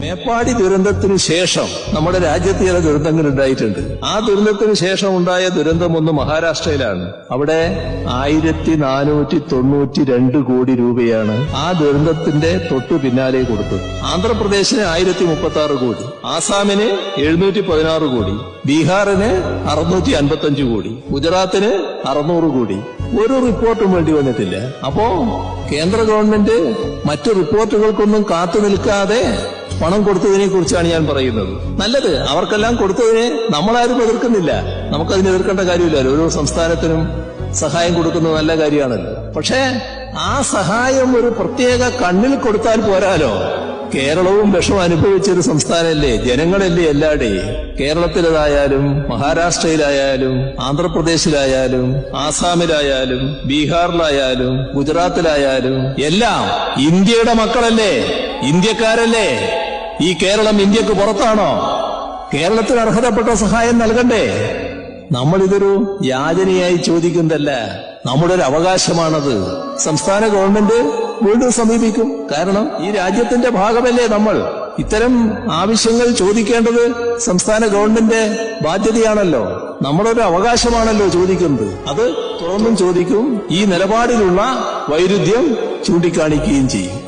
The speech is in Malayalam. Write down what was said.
മേപ്പാടി ദുരന്തത്തിന് ശേഷം നമ്മുടെ രാജ്യത്ത് ചില ദുരന്തങ്ങൾ ഉണ്ടായിട്ടുണ്ട്. ആ ദുരന്തത്തിന് ശേഷം ഉണ്ടായ ദുരന്തം ഒന്ന് മഹാരാഷ്ട്രയിലാണ്. അവിടെ 1492 കോടി രൂപയാണ് ആ ദുരന്തത്തിന്റെ തൊട്ടു പിന്നാലെ കൊടുത്തത്. ആന്ധ്രാപ്രദേശിന് 1036 കോടി, ആസാമിന് 716 കോടി, ബീഹാറിന് 655 കോടി, ഗുജറാത്തിന് 600 കോടി. ഒരു റിപ്പോർട്ടും വേണ്ടി വന്നിട്ടില്ല. അപ്പോ കേന്ദ്ര ഗവൺമെന്റ് മറ്റു റിപ്പോർട്ടുകൾക്കൊന്നും കാത്തു നിൽക്കാതെ പണം കൊടുത്തതിനെ കുറിച്ചാണ് ഞാൻ പറയുന്നത്. നല്ലത്, അവർക്കെല്ലാം കൊടുത്തതിനെ നമ്മളാരും എതിർക്കുന്നില്ല. നമുക്കതിന് എതിർക്കേണ്ട കാര്യമില്ലല്ലോ. ഓരോ സംസ്ഥാനത്തിനും സഹായം കൊടുക്കുന്നത് നല്ല കാര്യമാണല്ലോ. പക്ഷേ ആ സഹായം ഒരു പ്രത്യേക കണ്ണിൽ കൊടുത്താൽ പോരാലോ. കേരളവും വിഷം അനുഭവിച്ചൊരു സംസ്ഥാനമല്ലേ, ജനങ്ങളല്ലേ എല്ലാടെയും. കേരളത്തിലേതായാലും മഹാരാഷ്ട്രയിലായാലും ആന്ധ്രാപ്രദേശിലായാലും ആസാമിലായാലും ബീഹാറിലായാലും ഗുജറാത്തിലായാലും എല്ലാം ഇന്ത്യയുടെ മക്കളല്ലേ, ഇന്ത്യക്കാരല്ലേ. ഈ കേരളം ഇന്ത്യക്ക് പുറത്താണോ? കേരളത്തിന് അർഹതപ്പെട്ട സഹായം നൽകണ്ടേ? നമ്മളിതൊരു യാചനയായി ചോദിക്കുന്നതല്ല, നമ്മുടെ ഒരു അവകാശമാണത്. സംസ്ഥാന ഗവൺമെന്റ് വീണ്ടും സമീപിക്കും. കാരണം ഈ രാജ്യത്തിന്റെ ഭാഗമല്ലേ നമ്മൾ. ഇത്തരം ആവശ്യങ്ങൾ ചോദിക്കേണ്ടത് സംസ്ഥാന ഗവൺമെന്റ് ബാധ്യതയാണല്ലോ. നമ്മളൊരു അവകാശമാണല്ലോ ചോദിക്കുന്നത്. അത് തുറന്നും ചോദിക്കും. ഈ നിലപാടിലുള്ള വൈരുദ്ധ്യം ചൂണ്ടിക്കാണിക്കുകയും ചെയ്യും.